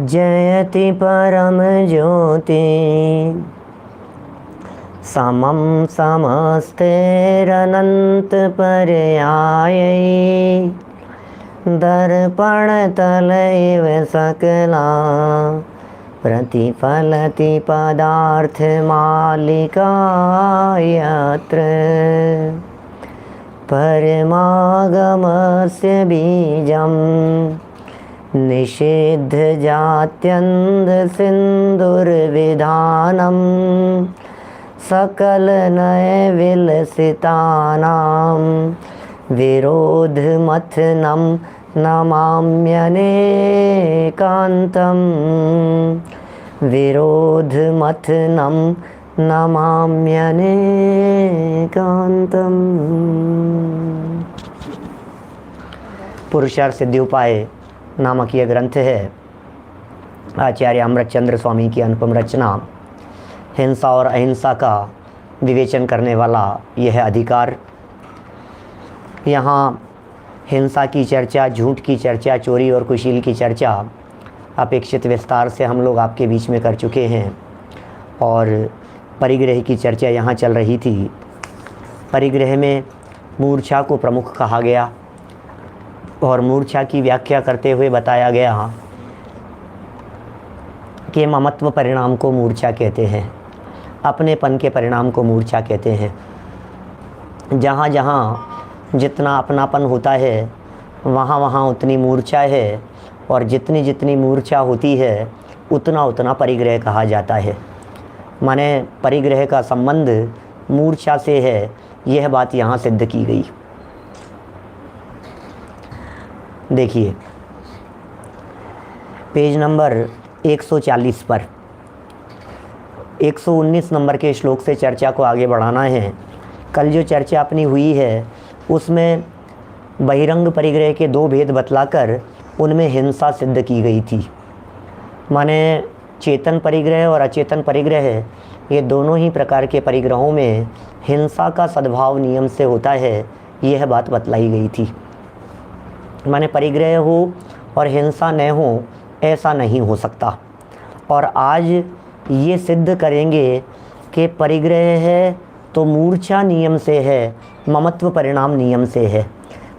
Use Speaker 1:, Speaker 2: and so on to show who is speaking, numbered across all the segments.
Speaker 1: जयति परम ज्योति समं समस्तेरनंत पर्यायै दर्पण तल इव सकला प्रतिफलति पदार्थ मालिका यत्र परमागमस्य बीजम् निषिद्ध जात्यन्ध सिंधुर्विधानम् सकल नय विलसितानां विरोधमथनं नमाम्यनेकान्तम् विरोधमथनं नमाम्यनेकान्तम्। पुरुषार्थ सिद्धि उपाय नामक यह ग्रंथ है आचार्य अमृतचंद्र स्वामी की अनुपम रचना। हिंसा और अहिंसा का विवेचन करने वाला यह अधिकार। यहाँ हिंसा की चर्चा, झूठ की चर्चा, चोरी और कुशील की चर्चा अपेक्षित विस्तार से हम लोग आपके बीच में कर चुके हैं और परिग्रह की चर्चा यहाँ चल रही थी। परिग्रह में मूर्छा को प्रमुख कहा गया और मूर्छा की व्याख्या करते हुए बताया गया कि ममत्व परिणाम को मूर्छा कहते हैं, अपनेपन के परिणाम को मूर्छा कहते हैं। जहाँ जहाँ जितना अपनापन होता है वहाँ वहाँ उतनी मूर्छा है और जितनी जितनी मूर्छा होती है उतना उतना परिग्रह कहा जाता है। माने परिग्रह का संबंध मूर्छा से है, यह बात यहाँ सिद्ध की गई। देखिए पेज नंबर 140 पर 119 नंबर के श्लोक से चर्चा को आगे बढ़ाना है। कल जो चर्चा अपनी हुई है उसमें बहिरंग परिग्रह के दो भेद बतलाकर उनमें हिंसा सिद्ध की गई थी। माने चेतन परिग्रह और अचेतन परिग्रह, ये दोनों ही प्रकार के परिग्रहों में हिंसा का सद्भाव नियम से होता है, यह बात बतलाई गई थी। माने परिग्रह हो और हिंसा न हो ऐसा नहीं हो सकता। और आज ये सिद्ध करेंगे कि परिग्रह है तो मूर्छा नियम से है, ममत्व परिणाम नियम से है।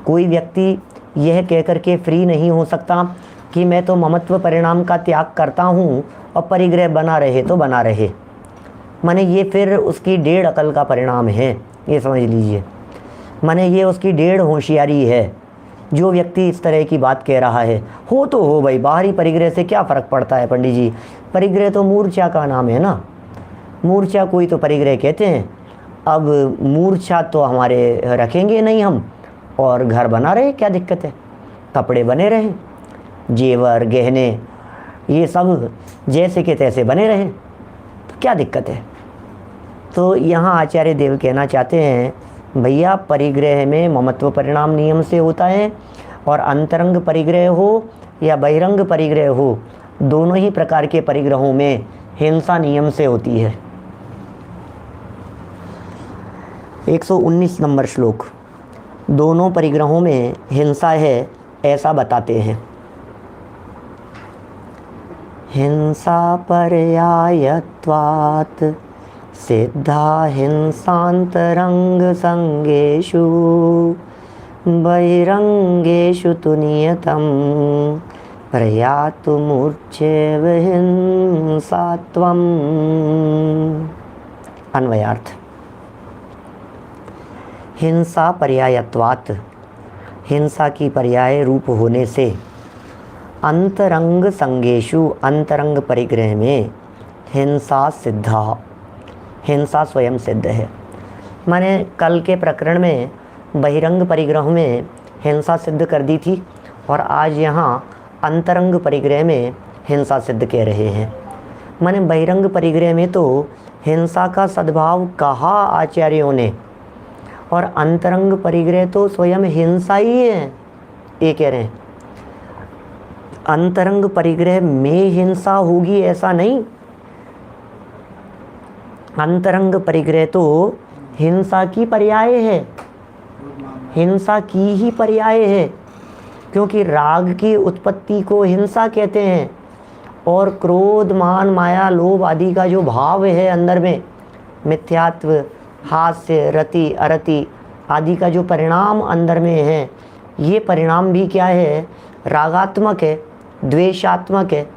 Speaker 1: कोई व्यक्ति यह कहकर के फ्री नहीं हो सकता कि मैं तो ममत्व परिणाम का त्याग करता हूँ और परिग्रह बना रहे तो बना रहे। माने ये फिर उसकी डेढ़ अकल का परिणाम है, ये समझ लीजिए। माने ये उसकी डेढ़ होशियारी है। जो व्यक्ति इस तरह की बात कह रहा है, हो तो हो भाई, बाहरी परिग्रह से क्या फ़र्क पड़ता है पंडित जी, परिग्रह तो मूर्छा का नाम है ना, मूर्छा कोई तो परिग्रह कहते हैं। अब मूर्छा तो हमारे रखेंगे नहीं हम, और घर बना रहे, क्या दिक्कत है, कपड़े बने रहे, जेवर गहने ये सब जैसे के तैसे बने रहे, तो क्या दिक्कत है। तो यहाँ आचार्य देव कहना चाहते हैं भैया परिग्रह में ममत्व परिणाम नियम से होता है और अंतरंग परिग्रह हो या बहिरंग परिग्रह हो, दोनों ही प्रकार के परिग्रहों में हिंसा नियम से होती है। 119 नंबर श्लोक, दोनों परिग्रहों में हिंसा है ऐसा बताते हैं। हिंसा पर्यायत्वात् सिद्धा हिंसांतरंग संगेषु बहिरंगेषु तु नियतं प्रयातु मूर्छेव हिंसात्वम्। अन्वयार्थ, हिंसा पर्यायत्वात्, हिंसा की पर्याय रूप होने से, अंतरंग संगेषु, अंतरंग परिग्रह में हिंसा सिद्धा, हिंसा स्वयं सिद्ध है। मैंने कल के प्रकरण में बहिरंग परिग्रह में हिंसा सिद्ध कर दी थी और आज यहाँ अंतरंग परिग्रह में हिंसा सिद्ध कह रहे हैं। मैंने बहिरंग परिग्रह में तो हिंसा का सद्भाव कहा आचार्यों ने और अंतरंग परिग्रह तो स्वयं हिंसा ही है, ये कह रहे हैं। अंतरंग परिग्रह में हिंसा होगी ऐसा नहीं, अंतरंग परिग्रह तो हिंसा की पर्याय है, हिंसा की ही पर्याय है। क्योंकि राग की उत्पत्ति को हिंसा कहते हैं, और क्रोध, मान, माया, लोभ आदि का जो भाव है अंदर में, मिथ्यात्व, हास्य, रति, अरति आदि का जो परिणाम अंदर में है, ये परिणाम भी क्या है? रागात्मक है, द्वेषात्मक है।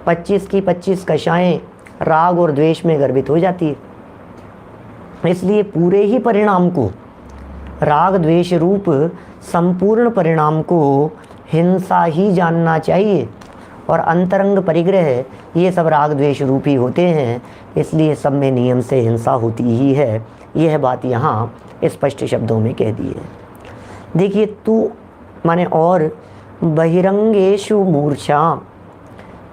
Speaker 1: 25 की 25 कषाएं राग और द्वेष में गर्भित हो जाती है। इसलिए पूरे ही परिणाम को, राग द्वेष रूप संपूर्ण परिणाम को हिंसा ही जानना चाहिए। और अंतरंग परिग्रह ये सब राग द्वेष रूप ही होते हैं, इसलिए सब में नियम से हिंसा होती ही है। यह बात यहाँ स्पष्ट शब्दों में कह दी है। देखिए, तू माने और बहिरंगेषु मूर्छा,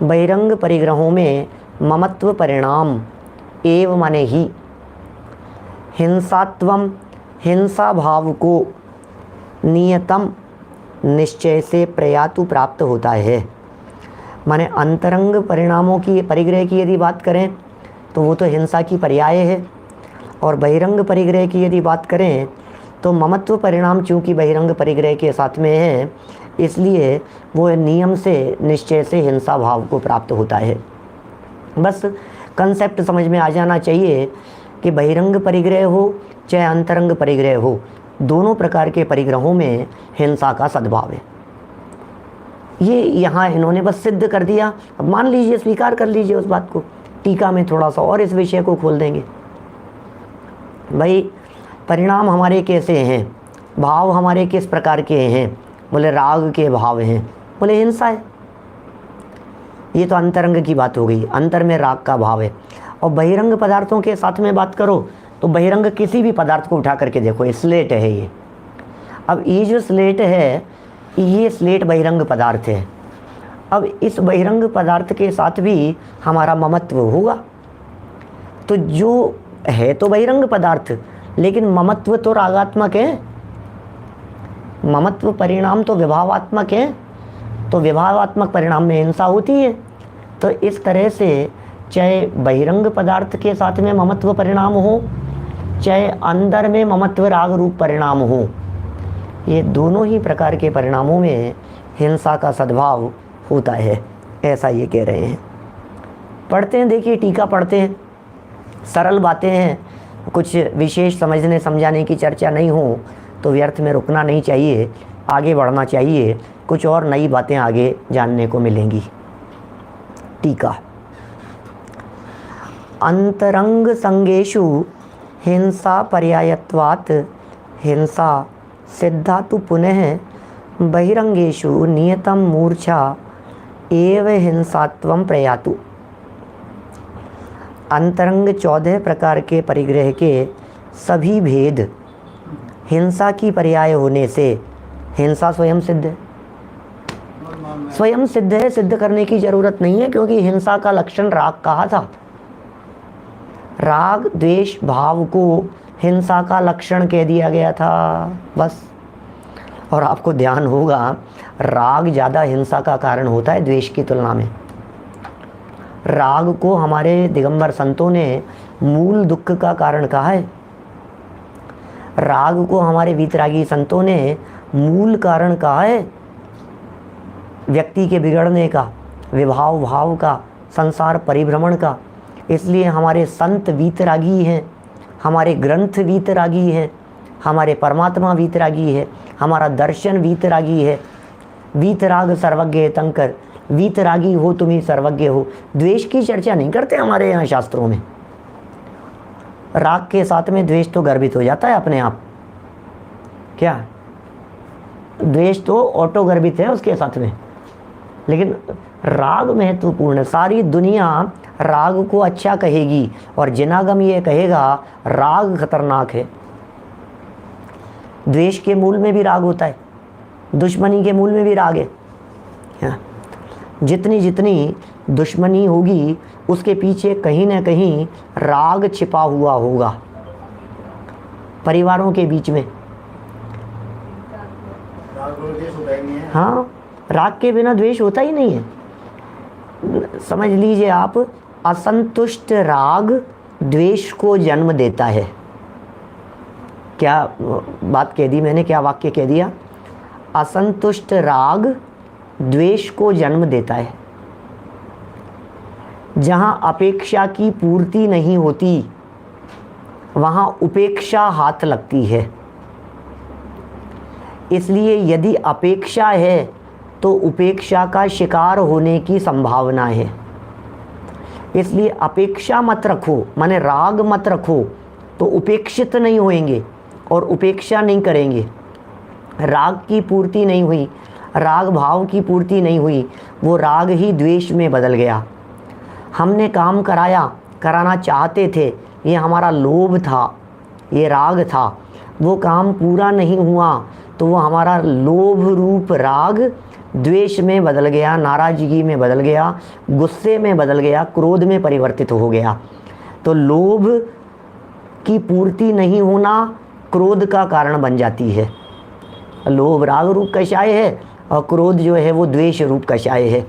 Speaker 1: बहिरंग परिग्रहों में ममत्व परिणाम, एव माने ही, हिंसात्वम हिंसा भाव को नियतम निश्चय से प्रयातु प्राप्त होता है। माने अंतरंग परिणामों की, परिग्रह की यदि बात करें तो वो तो हिंसा की पर्याय है, और बहिरंग परिग्रह की यदि बात करें तो ममत्व परिणाम चूँकि बहिरंग परिग्रह के साथ में है, इसलिए वो नियम से, निश्चय से हिंसा भाव को प्राप्त होता है। बस कंसेप्ट समझ में आ जाना चाहिए कि बहिरंग परिग्रह हो चाहे अंतरंग परिग्रह हो, दोनों प्रकार के परिग्रहों में हिंसा का सद्भाव है। ये यहाँ इन्होंने बस सिद्ध कर दिया। अब मान लीजिए, स्वीकार कर लीजिए उस बात को, टीका में थोड़ा सा और इस विषय को खोल देंगे। भाई, परिणाम हमारे कैसे हैं, भाव हमारे किस प्रकार के हैं? बोले राग के भाव हैं। बोले हिंसा है। ये तो अंतरंग की बात हो गई, अंतर में राग का भाव है। और बहिरंग पदार्थों के साथ में बात करो तो बहिरंग किसी भी पदार्थ को उठा करके देखो, ये स्लेट है ये। अब ये जो स्लेट है, ये स्लेट बहिरंग पदार्थ है। अब इस बहिरंग पदार्थ के साथ भी हमारा ममत्व होगा। तो जो है तो बहिरंग पदार्थ, लेकिन ममत्व तो रागात्मक है, ममत्व परिणाम तो विभावात्मक है, तो विभावात्मक परिणाम में हिंसा होती है। तो इस तरह से चाहे बहिरंग पदार्थ के साथ में ममत्व परिणाम हो, चाहे अंदर में ममत्व राग रूप परिणाम हो, ये दोनों ही प्रकार के परिणामों में हिंसा का सद्भाव होता है, ऐसा ये कह रहे हैं। पढ़ते हैं, देखिए टीका पढ़ते हैं, सरल बातें हैं, कुछ विशेष समझने समझाने की चर्चा नहीं हो तो व्यर्थ में रुकना नहीं चाहिए, आगे बढ़ना चाहिए, कुछ और नई बातें आगे जानने को मिलेंगी। टीका, अंतरंग संगेषु हिंसा पर्यायत्वात् हिंसा सिद्धा तो पुनः बहिरंगेषु नियतम मूर्छा एव हिंसात्वं प्रयातु। अंतरंग 14 प्रकार के परिग्रह के सभी भेद हिंसा की पर्याय होने से हिंसा स्वयं सिद्ध है। स्वयं सिद्ध है, सिद्ध करने की जरूरत नहीं है, क्योंकि हिंसा का लक्षण राग कहा था। राग द्वेष भाव को हिंसा का लक्षण कह दिया गया था, बस। और आपको ध्यान होगा, राग ज़्यादा हिंसा का कारण होता है द्वेष की तुलना में। राग को हमारे दिगंबर संतों ने मूल दुख का कारण कहा है। राग को हमारे वीतरागी संतों ने मूल कारण कहा है व्यक्ति के बिगड़ने का, विभाव भाव का, संसार परिभ्रमण का। इसलिए हमारे संत वीतरागी हैं, हमारे ग्रंथ वीतरागी हैं, हमारे परमात्मा वीतरागी है, हमारा दर्शन वीतरागी है। वीतराग सर्वज्ञ तंकर, वीतरागी हो तुम ही सर्वज्ञ हो। द्वेष की चर्चा नहीं करते हमारे यहाँ शास्त्रों में। राग के साथ में द्वेष तो गर्भित हो जाता है अपने आप। क्या द्वेष तो ऑटो गर्भित है उसके साथ में, लेकिन राग महत्वपूर्ण है। सारी दुनिया राग को अच्छा कहेगी और जिनागम ये कहेगा राग खतरनाक है। द्वेष के मूल में भी राग होता है, दुश्मनी के मूल में भी राग है। जितनी जितनी दुश्मनी होगी उसके पीछे कहीं ना कहीं राग छिपा हुआ होगा। परिवारों के बीच में हाँ, राग के बिना द्वेष होता ही नहीं है। समझ लीजिए आप, असंतुष्ट राग द्वेष को जन्म देता है। क्या बात कह दी मैंने, क्या वाक्य कह दिया? असंतुष्ट राग द्वेष को जन्म देता है। जहाँ अपेक्षा की पूर्ति नहीं होती वहाँ उपेक्षा हाथ लगती है। इसलिए यदि अपेक्षा है तो उपेक्षा का शिकार होने की संभावना है। इसलिए अपेक्षा मत रखो, माने राग मत रखो, तो उपेक्षित नहीं होएंगे और उपेक्षा नहीं करेंगे। राग की पूर्ति नहीं हुई, राग भाव की पूर्ति नहीं हुई, वो राग ही द्वेष में बदल गया। हमने काम कराना चाहते थे, ये हमारा लोभ था, ये राग था, वो काम पूरा नहीं हुआ तो वो हमारा लोभ रूप राग द्वेष में बदल गया, नाराज़गी में बदल गया, गुस्से में बदल गया, क्रोध में परिवर्तित हो गया। तो लोभ की पूर्ति नहीं होना क्रोध का कारण बन जाती है। लोभ राग रूप कषाय है और क्रोध जो है वो द्वेष रूप कषाय है।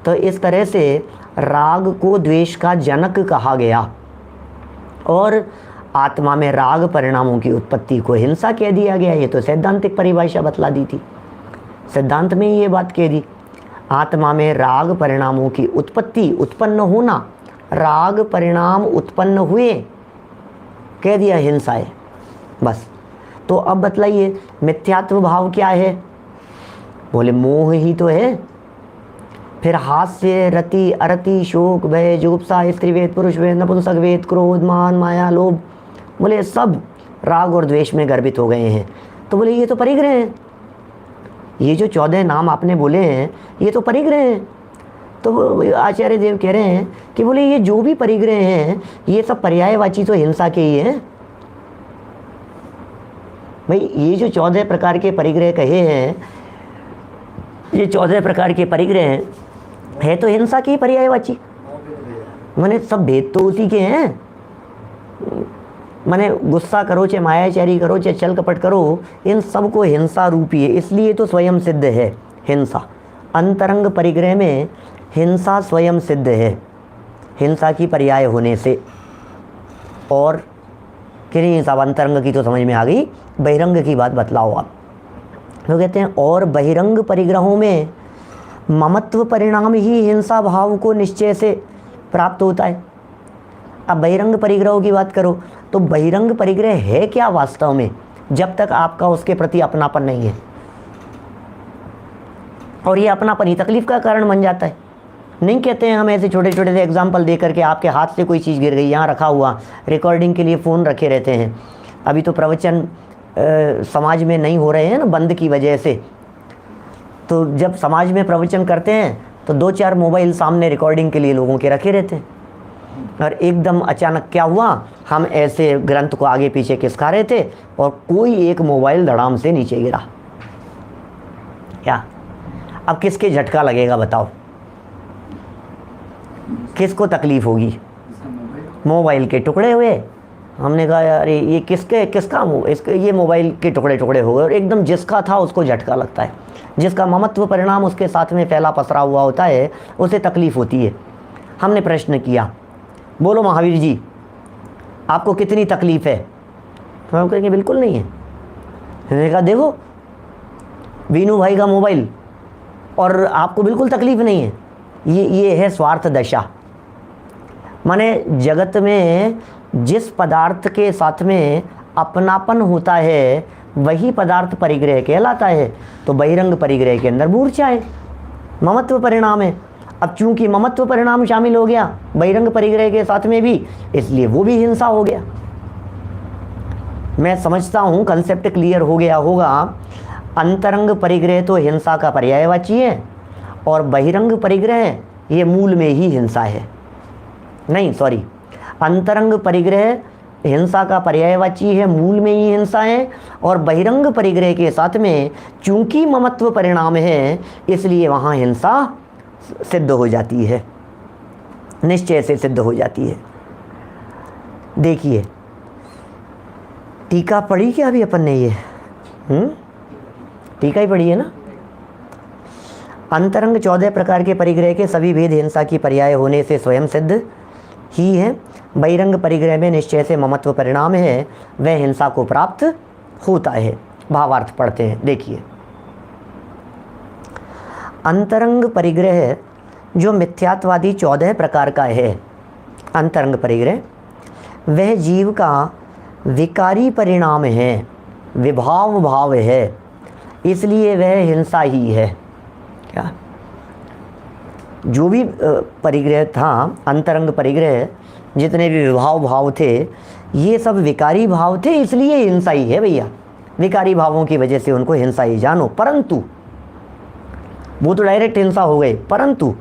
Speaker 1: तो इस तरह से राग को द्वेष का जनक कहा गया और आत्मा में राग परिणामों की उत्पत्ति को हिंसा कह दिया गया। ये तो सैद्धांतिक परिभाषा बतला दी थी, सिद्धांत में ही ये बात कह दी। आत्मा में राग परिणामों की उत्पत्ति, उत्पन्न होना, राग परिणाम उत्पन्न हुए, कह दिया हिंसा है, बस। तो अब बतलाइए मिथ्यात्व भाव क्या है? बोले मोह ही तो है। फिर हास्य, रति, अरति, शोक, भय, जुगुप्सा, स्त्रीवेद, पुरुषवेद, नपुंसकवेद, क्रोध, मान, माया, लोभ, बोले सब राग और द्वेष में गर्भित हो गए हैं। तो बोले ये तो परिग्रह हैं, ये जो 14 नाम आपने बोले हैं ये तो परिग्रह हैं। तो आचार्य देव कह रहे हैं कि बोले ये जो भी परिग्रह हैं ये सब पर्यायवाची तो हिंसा के ही हैं। भाई ये जो 14 प्रकार के परिग्रह कहे हैं, ये 14 प्रकार के परिग्रह है तो हिंसा की पर्यायवाची। माने सब भेद तो उसी के हैं। माने गुस्सा करो चाहे मायाचारी करो चाहे छल कपट करो, इन सब को हिंसा रूपी है। इसलिए तो स्वयं सिद्ध है हिंसा। अंतरंग परिग्रह में हिंसा स्वयं सिद्ध है, हिंसा की पर्याय होने से। और कि नहीं साहब, अंतरंग की तो समझ में आ गई, बहिरंग की बात बतलाओ आप। तो कहते हैं और बहिरंग परिग्रहों में ममत्व परिणाम ही हिंसा भाव को निश्चय से प्राप्त होता है। अब बहिरंग परिग्रहों की बात करो तो बहिरंग परिग्रह है क्या वास्तव में, जब तक आपका उसके प्रति अपनापन नहीं है। और ये अपनापन ही तकलीफ का कारण बन जाता है। नहीं कहते हैं हम ऐसे छोटे छोटे से एग्जाम्पल दे करके, आपके हाथ से कोई चीज़ गिर गई, यहाँ रखा हुआ, रिकॉर्डिंग के लिए फ़ोन रखे रहते हैं। अभी तो प्रवचन समाज में नहीं हो रहे हैं ना, बंद की वजह से। तो जब समाज में प्रवचन करते हैं तो 2-4 मोबाइल सामने रिकॉर्डिंग के लिए लोगों के रखे रहते हैं। और एकदम अचानक क्या हुआ, हम ऐसे ग्रंथ को आगे पीछे खिसका रहे थे और कोई एक मोबाइल धड़ाम से नीचे गिरा। क्या अब किसके झटका लगेगा बताओ, किसको तकलीफ होगी? मोबाइल के टुकड़े हुए। हमने कहा यार ये किसका इसके ये मोबाइल के टुकड़े टुकड़े हो गए। और एकदम जिसका था उसको झटका लगता है, जिसका ममत्व परिणाम उसके साथ में फैला पसरा हुआ होता है उसे तकलीफ होती है। हमने प्रश्न किया, बोलो महावीर जी आपको कितनी तकलीफ है? तो हम कहेंगे बिल्कुल नहीं है। मैंने कहा देखो वीनू भाई का मोबाइल और आपको बिल्कुल तकलीफ नहीं है। ये है स्वार्थ दशा। माने जगत में जिस पदार्थ के साथ में अपनापन होता है वही पदार्थ परिग्रह कहलाता है। तो बहिरंग परिग्रह के अंदर मूर्छा है, ममत्व परिणाम है। अब चूंकि ममत्व परिणाम शामिल हो गया बहिरंग परिग्रह के साथ में भी, इसलिए वो भी हिंसा हो गया। मैं समझता हूँ कंसेप्ट क्लियर हो गया होगा। अंतरंग परिग्रह तो हिंसा का पर्यायवाची है और बहिरंग परिग्रह ये मूल में ही हिंसा है। नहीं सॉरी, अंतरंग परिग्रह हिंसा का पर्यायवाची है, मूल में ही हिंसा है। और बहिरंग परिग्रह के साथ में चूंकि ममत्व परिणाम है इसलिए वहाँ हिंसा सिद्ध हो जाती है, निश्चय से सिद्ध हो जाती है। देखिए टीका पढ़ी क्या अभी अपन ने? ये टीका ही पढ़ी है ना। अंतरंग 14 प्रकार के परिग्रह के सभी भेद हिंसा की पर्याय होने से स्वयं सिद्ध ही है। बहिरंग परिग्रह में निश्चय से ममत्व परिणाम है, वह हिंसा को प्राप्त होता है। भावार्थ पढ़ते हैं, देखिए अंतरंग परिग्रह जो मिथ्यात्वादी 14 प्रकार का है, अंतरंग परिग्रह, वह जीव का विकारी परिणाम है, विभाव भाव है, इसलिए वह हिंसा ही है। क्या जो भी परिग्रह था, अंतरंग परिग्रह, जितने भी विभाव भाव थे, ये सब विकारी भाव थे, इसलिए हिंसा ही है भैया। विकारी भावों की वजह से उनको हिंसा ही जानो। परंतु वो तो डायरेक्ट हिंसा हो गए, परंतु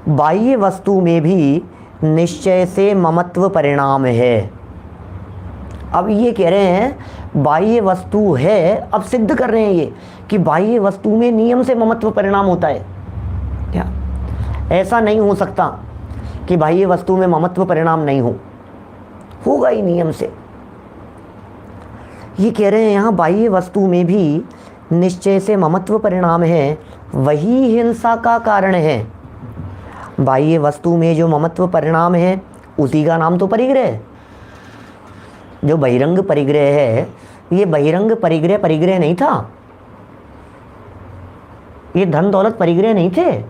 Speaker 1: बाह्य वस्तु में भी निश्चय से ममत्व परिणाम है। अब ये कह रहे हैं बाह्य वस्तु है, अब सिद्ध कर रहे हैं ये कि बाह्य वस्तु में नियम से ममत्व परिणाम होता है। क्या ऐसा नहीं हो सकता कि बाह्य वस्तु में ममत्व परिणाम नहीं होगा ही नियम से। ये कह रहे हैं यहाँ बाह्य वस्तु में भी निश्चय से ममत्व परिणाम है, वही हिंसा का कारण है। बाह्य वस्तु में जो ममत्व परिणाम है उसी का नाम तो परिग्रह है। जो बहिरंग परिग्रह है, ये बहिरंग परिग्रह नहीं था, ये धन दौलत परिग्रह नहीं थे।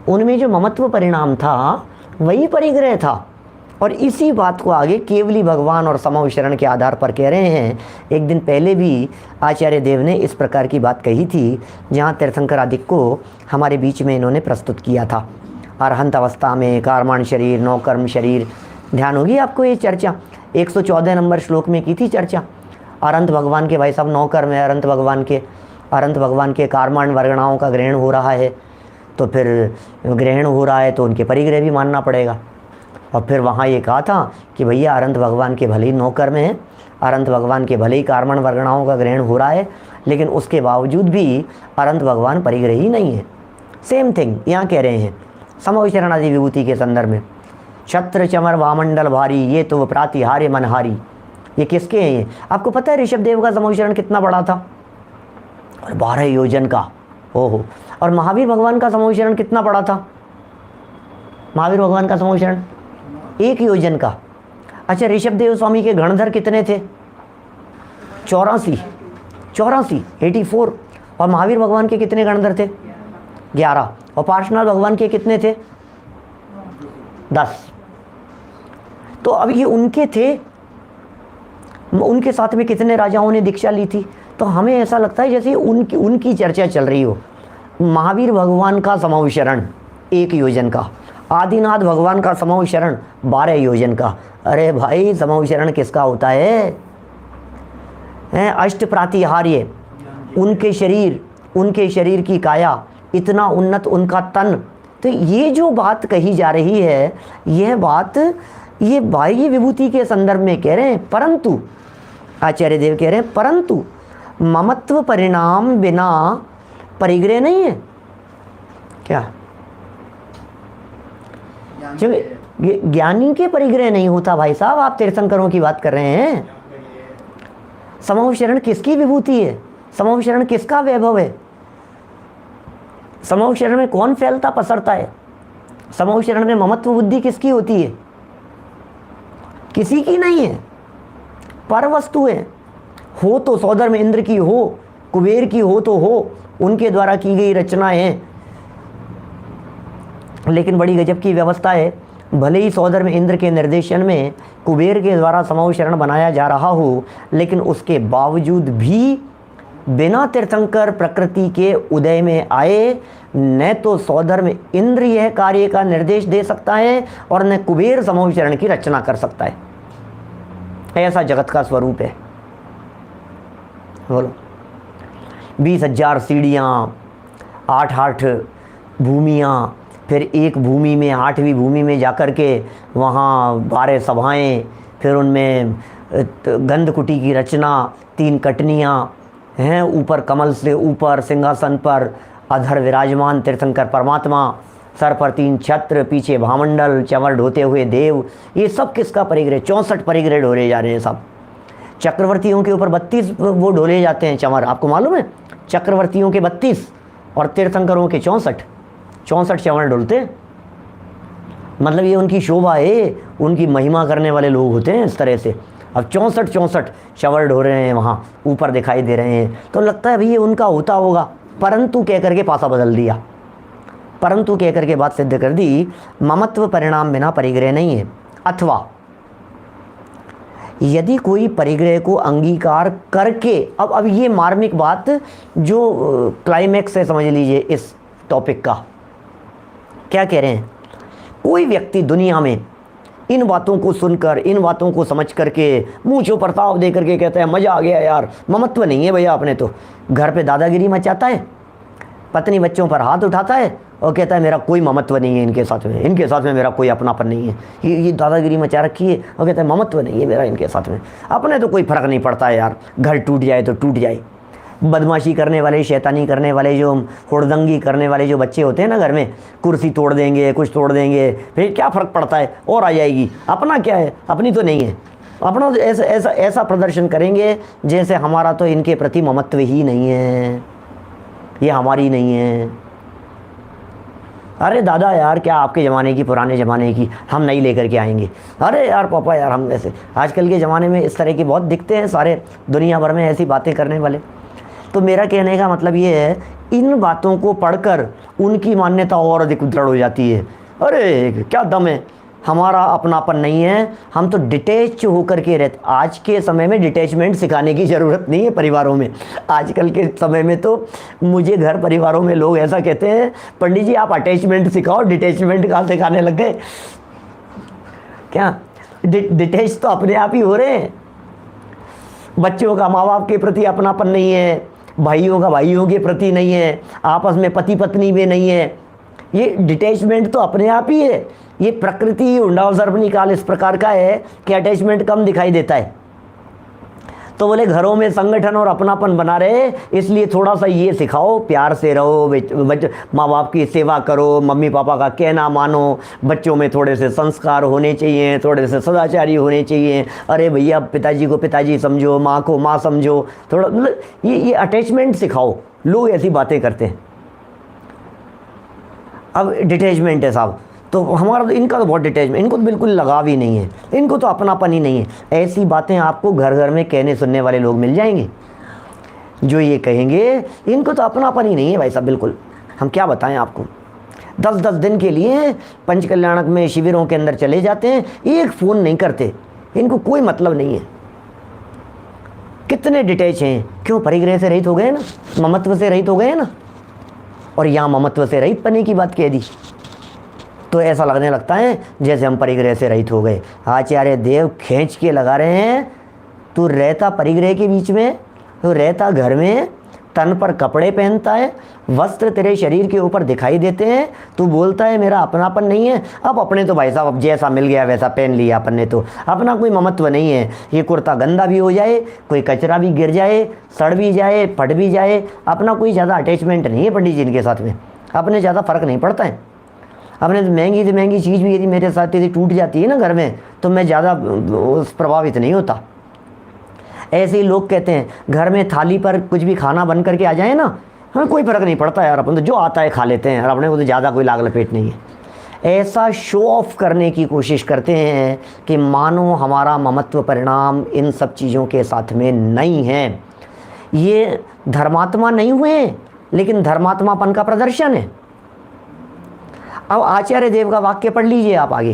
Speaker 1: उनमें जो ममत्व परिणाम था वही परिग्रह था। और इसी बात को आगे केवली भगवान और समविचरण के आधार पर कह रहे हैं। एक दिन पहले भी आचार्य देव ने इस प्रकार की बात कही थी, जहाँ तीर्थंकर आदि को हमारे बीच में इन्होंने प्रस्तुत किया था। अरहंत अवस्था में कारमाण शरीर, नौकर्म शरीर, ध्यान होगी आपको ये चर्चा 114 नंबर श्लोक में की थी चर्चा। अरंत भगवान के, भाई साहब नौकर्म है अरंत भगवान के कारमाण वर्गणाओं का ग्रहण हो रहा है, तो फिर ग्रहण हो रहा है तो उनके परिग्रह भी मानना पड़ेगा। और फिर वहाँ ये कहा था कि भैया अरंत भगवान के भले ही नौकर्म है, अरंत भगवान के भले ही कारमाण वर्गणाओं का ग्रहण हो रहा है, लेकिन उसके बावजूद भी अरंत भगवान परिग्रह ही नहीं है। सेम थिंग यहाँ कह रहे हैं समविचरण आदि विभूति के संदर्भ में। छत्र चमर वामंडल भारी, ये तो प्रातिहार्य मनहारी, ये किसके हैं ये? आपको पता है ऋषभ देव का समविचरण कितना बड़ा था? और 12 योजन का। ओहो। और महावीर भगवान का समविचरण कितना बड़ा था? महावीर भगवान का समविचरण 1 योजन का। अच्छा, ऋषभ देव स्वामी के गणधर कितने थे? 84, 84। और महावीर भगवान के कितने गणधर थे? 11। और पार्श्वनाथ भगवान के कितने थे? 10। तो अब ये उनके थे, उनके साथ में कितने राजाओं ने दीक्षा ली थी? तो हमें ऐसा लगता है जैसे उनकी चर्चा चल रही हो। महावीर भगवान का समविचरण 1 योजन का, आदिनाथ भगवान का समविचरण 12 योजन का। अरे भाई, समविचरण किसका होता है? अष्ट प्रातिहार्य, उनके शरीर की काया, इतना उन्नत उनका तन। तो ये जो बात कही जा रही है, यह बात ये बाह्य विभूति के संदर्भ में कह रहे हैं। परंतु आचार्य देव कह रहे हैं परंतु ममत्व परिणाम बिना परिग्रह नहीं है। क्या ज्ञानी के परिग्रह नहीं होता? भाई साहब, आप तीर्थंकरों की बात कर रहे हैं। समविचरण किसकी विभूति है? समविचरण किसका वैभव है? समविचरण में कौन फैलता पसरता है? समविचरण में ममत्व बुद्धि किसकी होती है? किसी की नहीं है, पर वस्तु है। हो तो सौधर्म इंद्र की हो, कुबेर की हो तो हो, उनके द्वारा की गई रचना है। लेकिन बड़ी गजब की व्यवस्था है, भले ही सौधर्म इंद्र के निर्देशन में कुबेर के द्वारा समविचरण बनाया जा रहा हो, लेकिन उसके बावजूद भी बिना तीर्थंकर प्रकृति के उदय में आए न तो सौधर्म इंद्र यह कार्य का निर्देश दे सकता है और न कुबेर समविचरण की रचना कर सकता है। ऐसा जगत का स्वरूप है। बोलो, 20,000 सीढ़ियाँ, 8 भूमियाँ, फिर एक भूमि में 8वीं भूमि में जाकर के वहाँ 12 सभाएँ, फिर उनमें गंधकुटी की रचना, 3 कटनियाँ हैं, ऊपर कमल से ऊपर सिंहासन पर अधर विराजमान तीर्थंकर परमात्मा, सर पर 3 छत्र, पीछे भामंडल, चंवर ढोते हुए देव। ये सब किसका परिग्रह? 64 परिग्रह ढोले जा रहे हैं सब। चक्रवर्तियों के ऊपर 32 वो ढोले जाते हैं चंवर, आपको मालूम है? चक्रवर्तियों के 32 और तीर्थंकरों के 64 चंवर ढोलते हैं। मतलब ये उनकी शोभा है, उनकी महिमा करने वाले लोग होते हैं इस तरह से। अब 64 चंवर ढो रहे हैं, वहाँ ऊपर दिखाई दे रहे हैं, तो लगता है भाई ये उनका होता होगा। परंतु कह करके पासा बदल दिया, परंतु कह करके बात सिद्ध कर दी, ममत्व परिणाम बिना परिग्रह नहीं है। अथवा यदि कोई परिग्रह को अंगीकार करके, अब ये मार्मिक बात जो क्लाइमैक्स है समझ लीजिए इस टॉपिक का, क्या कह रहे हैं, कोई व्यक्ति दुनिया में इन बातों को सुनकर, इन बातों को समझ करके मूंछों पर ताव दे करके कहता है मज़ा आ गया यार, ममत्व नहीं है भैया अपने, तो घर पे दादागिरी मचाता है, पत्नी बच्चों पर हाथ उठाता है और कहता है मेरा कोई ममत्व नहीं है इनके साथ में, इनके साथ में मेरा कोई अपनापन नहीं है, ये दादागिरी मचा रखी है, और कहता है ममत्व नहीं है मेरा इनके साथ में, अपने तो कोई फ़र्क नहीं पड़ता है यार, घर टूट जाए तो टूट जाए। बदमाशी करने वाले, शैतानी करने वाले, जो हुड़दंगी करने वाले जो बच्चे होते हैं ना घर में, कुर्सी तोड़ देंगे, कुछ तोड़ देंगे, फिर क्या फ़र्क पड़ता है, और आ जाएगी, अपना क्या है, अपनी तो नहीं है, अपना तो ऐसा प्रदर्शन करेंगे जैसे हमारा तो इनके प्रति ममत्व ही नहीं है, ये हमारी नहीं है। अरे दादा यार क्या आपके ज़माने की, पुराने ज़माने की हम नहीं लेकर के आएंगे, अरे यार पापा यार हम ऐसे, आजकल के ज़माने में इस तरह की बहुत दिखते हैं सारे दुनिया भर में ऐसी बातें करने वाले। तो मेरा कहने का मतलब ये है, इन बातों को पढ़कर उनकी मान्यता और अधिक दृढ़ हो जाती है, अरे क्या दम है, हमारा अपनापन नहीं है, हम तो डिटैच होकर के रहते। आज के समय में डिटैचमेंट सिखाने की ज़रूरत नहीं है परिवारों में, आजकल के समय में तो मुझे घर परिवारों में लोग ऐसा कहते हैं, पंडित जी आप अटैचमेंट सिखाओ, डिटैचमेंट कहाँ सिखाने लग गए, क्या डिटैच तो अपने आप ही हो रहे हैं। बच्चों का माँ बाप के प्रति अपनापन नहीं है, भाइयों का भाइयों के प्रति नहीं है, आपस में पति पत्नी में नहीं है, ये डिटैचमेंट तो अपने आप ही है। ये प्रकृति उंडाव सर्पनी काल इस प्रकार का है कि अटैचमेंट कम दिखाई देता है। तो बोले घरों में संगठन और अपनापन बना रहे, इसलिए थोड़ा सा ये सिखाओ, प्यार से रहो, माँ बाप की सेवा करो, मम्मी पापा का कहना मानो, बच्चों में थोड़े से संस्कार होने चाहिए, थोड़े से सदाचारी होने चाहिए, अरे भैया पिताजी को पिताजी समझो, माँ को माँ समझो, थोड़ा मतलब ये अटैचमेंट सिखाओ। लोग ऐसी बातें करते हैं। अब डिटैचमेंट है साहब, तो हमारा तो इनका तो बहुत डिटैचमेंट, इनको तो बिल्कुल लगाव ही नहीं है, इनको तो अपनापन ही नहीं है। ऐसी बातें आपको घर घर में कहने सुनने वाले लोग मिल जाएंगे जो ये कहेंगे इनको तो अपनापन ही नहीं है भाई साहब बिल्कुल। हम क्या बताएं आपको, 10-10 दिन के लिए पंचकल्याणक में शिविरों के अंदर चले जाते हैं, एक फ़ोन नहीं करते, इनको कोई मतलब नहीं है। कितने डिटैच हैं, क्यों, परिग्रह से रहित हो गए ना, ममत्व से रहित हो गए ना, और यहाँ ममत्व से रहित पने की बात कह दी तो ऐसा लगने लगता है जैसे हम परिग्रह से रहित हो गए। आचार्य देव खींच के लगा रहे हैं, तू रहता परिग्रह के बीच में, तो रहता घर में, तन पर कपड़े पहनता है, वस्त्र तेरे शरीर के ऊपर दिखाई देते हैं, तू बोलता है मेरा अपनापन नहीं है। अब अपने तो भाई साहब अब जैसा मिल गया वैसा पहन लिया अपन ने, तो अपना कोई ममत्व नहीं है। ये कुर्ता गंदा भी हो जाए, कोई कचरा भी गिर जाए, सड़ भी जाए, फट भी जाए, अपना कोई ज़्यादा अटैचमेंट नहीं है पंडित जी इनके साथ में, अपने ज़्यादा फ़र्क नहीं पड़ता है। अपने महंगी से महंगी चीज़ भी यदि मेरे साथ यदि टूट जाती है ना घर में, तो मैं ज़्यादा प्रभावित नहीं होता। ऐसे ही लोग कहते हैं घर में थाली पर कुछ भी खाना बन करके आ जाए ना, हमें कोई फ़र्क नहीं पड़ता यार, अपन तो जो आता है खा लेते हैं, और अपने को तो ज़्यादा कोई लाग लपेट नहीं है। ऐसा शो ऑफ करने की कोशिश करते हैं कि मानो हमारा ममत्व परिणाम इन सब चीज़ों के साथ में नहीं है। ये धर्मात्मा नहीं हुए, लेकिन धर्मात्मापन का प्रदर्शन है। अब आचार्य देव का वाक्य पढ़ लीजिए आप, आगे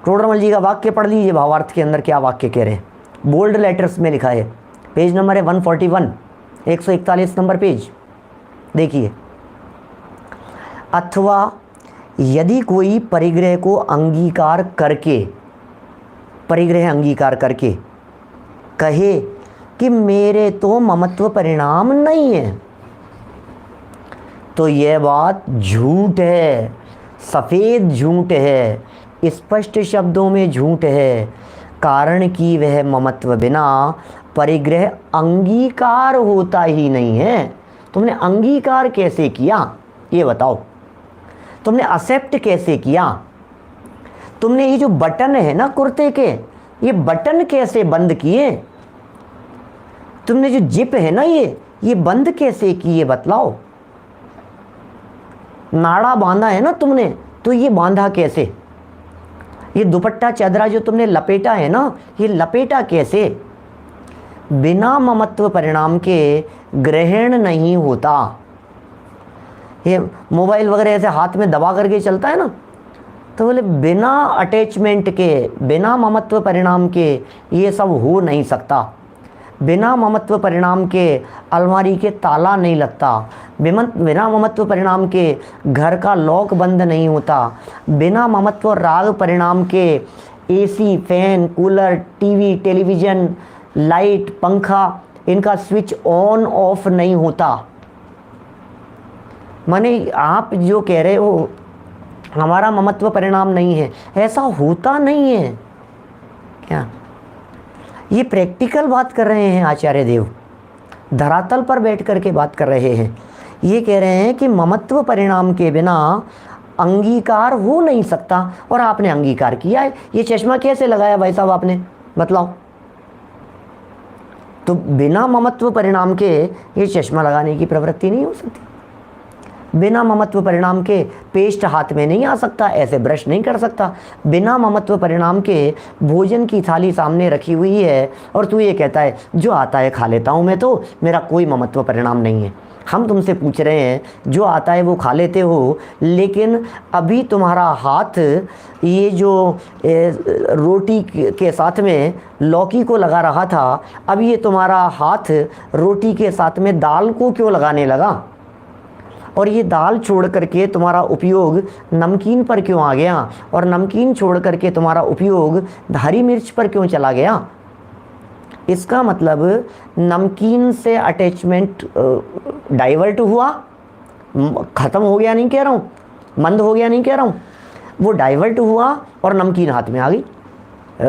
Speaker 1: टोडरमल जी का वाक्य पढ़ लीजिए, भावार्थ के अंदर क्या वाक्य कह रहे हैं। बोल्ड लेटर्स में लिखा है, पेज नंबर है 141, 141 नंबर पेज, देखिए। अथवा यदि कोई परिग्रह को अंगीकार करके, परिग्रह अंगीकार करके कहे कि मेरे तो ममत्व परिणाम नहीं है, तो यह बात झूठ है, सफ़ेद झूठ है, स्पष्ट शब्दों में झूठ है। कारण कि वह ममत्व बिना परिग्रह अंगीकार होता ही नहीं है। तुमने अंगीकार कैसे किया ये बताओ, तुमने एक्सेप्ट कैसे किया, तुमने ये जो बटन है ना कुर्ते के, ये बटन कैसे बंद किए, तुमने जो जिप है ना ये बंद कैसे किए बतलाओ। नाड़ा बांधा है ना तुमने, तो ये बांधा कैसे, ये दुपट्टा चादरा जो तुमने लपेटा है ना, ये लपेटा कैसे। बिना ममत्व परिणाम के ग्रहण नहीं होता। ये मोबाइल वगैरह ऐसे हाथ में दबा करके चलता है ना, तो बोले बिना अटैचमेंट के, बिना ममत्व परिणाम के ये सब हो नहीं सकता। बिना ममत्व परिणाम के अलमारी के ताला नहीं लगता, बिना ममत्व परिणाम के घर का लॉक बंद नहीं होता, बिना ममत्व राग परिणाम के AC, fan, cooler, TV, television, light, पंखा, इनका स्विच ऑन ऑफ नहीं होता। माने आप जो कह रहे हो हमारा ममत्व परिणाम नहीं है, ऐसा होता नहीं है क्या? ये प्रैक्टिकल बात कर रहे हैं आचार्य देव, धरातल पर बैठ कर के बात कर रहे हैं। ये कह रहे हैं कि ममत्व परिणाम के बिना अंगीकार हो नहीं सकता, और आपने अंगीकार किया है। ये चश्मा कैसे लगाया भाई साहब आपने, बताओ? तो बिना ममत्व परिणाम के ये चश्मा लगाने की प्रवृत्ति नहीं हो सकती। बिना ममत्व परिणाम के पेस्ट हाथ में नहीं आ सकता, ऐसे ब्रश नहीं कर सकता। बिना ममत्व परिणाम के भोजन की थाली सामने रखी हुई है और तू ये कहता है जो आता है खा लेता हूँ मैं, तो मेरा कोई ममत्व परिणाम नहीं है। हम तुमसे पूछ रहे हैं जो आता है वो खा लेते हो, लेकिन अभी तुम्हारा हाथ ये जो रोटी के साथ में लौकी को लगा रहा था, अब ये तुम्हारा हाथ रोटी के साथ में दाल को क्यों लगाने लगा? और ये दाल छोड़ करके तुम्हारा उपयोग नमकीन पर क्यों आ गया? और नमकीन छोड़ करके तुम्हारा उपयोग हरी मिर्च पर क्यों चला गया? इसका मतलब नमकीन से अटैचमेंट डाइवर्ट हुआ, ख़त्म हो गया नहीं कह रहा हूँ, मंद हो गया नहीं कह रहा हूँ, वो डाइवर्ट हुआ और नमकीन हाथ में आ गई,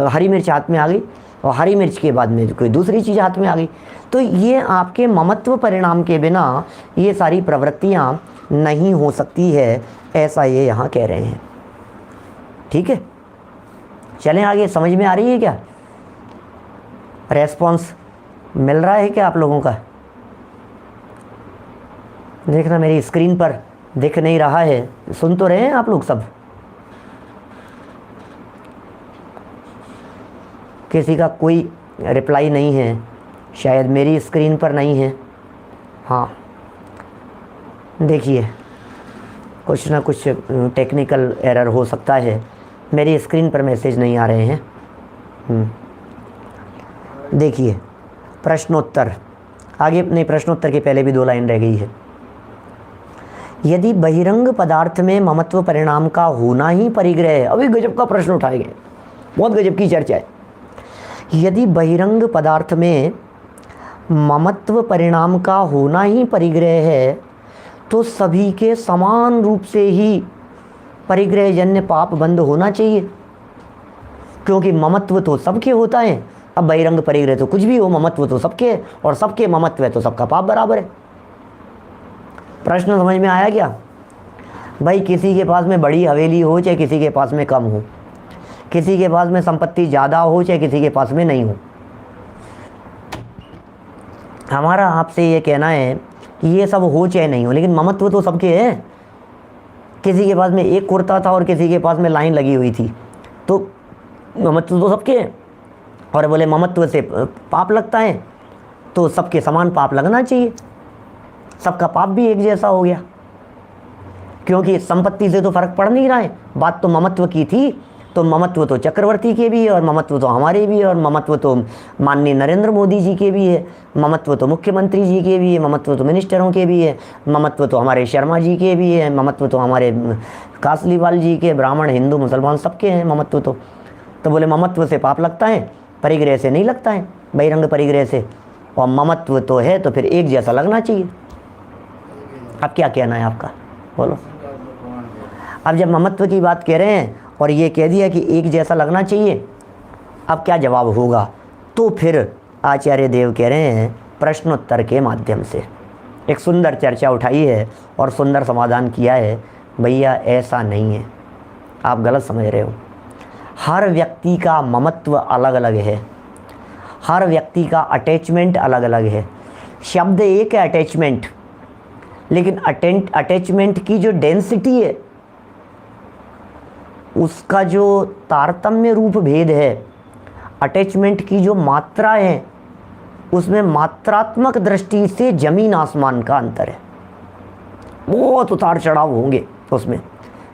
Speaker 1: हरी मिर्च हाथ में आ गई, और हरी मिर्च के बाद में कोई दूसरी चीज़ हाथ में आ गई। तो ये आपके ममत्व परिणाम के बिना ये सारी प्रवृत्तियाँ नहीं हो सकती है, ऐसा ये यहाँ कह रहे हैं। ठीक है, चलें आगे। समझ में आ रही है क्या? रेस्पॉन्स मिल रहा है क्या आप लोगों का? देखना मेरी स्क्रीन पर दिख नहीं रहा है, सुन तो रहे हैं आप लोग सब? किसी का कोई रिप्लाई नहीं है, शायद मेरी स्क्रीन पर नहीं है। हाँ देखिए, कुछ ना कुछ टेक्निकल एरर हो सकता है, मेरी स्क्रीन पर मैसेज नहीं आ रहे हैं। देखिए प्रश्नोत्तर आगे, नहीं प्रश्नोत्तर के पहले भी 2 लाइन रह गई है। यदि बहिरंग पदार्थ में ममत्व परिणाम का होना ही परिग्रह है, अभी गजब का प्रश्न उठाए गए, बहुत गजब की चर्चा है। यदि बहिरंग पदार्थ में ममत्व परिणाम का होना ही परिग्रह है, तो सभी के समान रूप से ही परिग्रहजन्य पाप बंद होना चाहिए, क्योंकि ममत्व तो सबके होता है। अब बहिरंग परिग्रह तो कुछ भी हो, ममत्व तो सबके है, और सबके ममत्व है तो सबका पाप बराबर है। प्रश्न समझ में आया क्या भाई? किसी के पास में बड़ी हवेली हो चाहे किसी के पास में कम हो, किसी के पास में संपत्ति ज़्यादा हो चाहे किसी के पास में नहीं हो, हमारा आपसे ये कहना है कि ये सब हो चाहे नहीं हो, लेकिन ममत्व तो सबके है। किसी के पास में एक कुर्ता था और किसी के पास में लाइन लगी हुई थी, तो ममत्व तो सबके है। और बोले ममत्व से पाप लगता है, तो सबके समान पाप लगना चाहिए, सबका पाप भी एक जैसा हो गया, क्योंकि संपत्ति से तो फर्क पड़ नहीं रहा है। बात तो ममत्व की थी, तो ममत्व तो चक्रवर्ती के भी है, और ममत्व तो हमारे भी है, और ममत्व तो माननीय नरेंद्र मोदी जी के भी है, ममत्व तो मुख्यमंत्री जी के भी है, ममत्व तो मिनिस्टरों के भी है, ममत्व तो हमारे शर्मा जी के भी है, ममत्व तो हमारे कासलीवाल जी के, ब्राह्मण हिंदू मुसलमान सबके हैं ममत्व तो बोले ममत्व से पाप लगता है, परिग्रह से नहीं लगता है, बहिरंग परिग्रह से। और ममत्व तो है तो फिर एक जैसा लगना चाहिए। अब क्या कहना है आपका, बोलो? अब जब ममत्व की बात कह रहे हैं और ये कह दिया कि एक जैसा लगना चाहिए, अब क्या जवाब होगा? तो फिर आचार्य देव कह रहे हैं प्रश्नोत्तर के माध्यम से एक सुंदर चर्चा उठाई है और सुंदर समाधान किया है। भैया ऐसा नहीं है, आप गलत समझ रहे हो। हर व्यक्ति का ममत्व अलग अलग है, हर व्यक्ति का अटैचमेंट अलग अलग है। शब्द एक है अटैचमेंट, लेकिन अटैचमेंट की जो डेंसिटी है, उसका जो तारतम्य रूप भेद है, अटैचमेंट की जो मात्रा है, उसमें मात्रात्मक दृष्टि से जमीन आसमान का अंतर है। बहुत उतार चढ़ाव होंगे उसमें।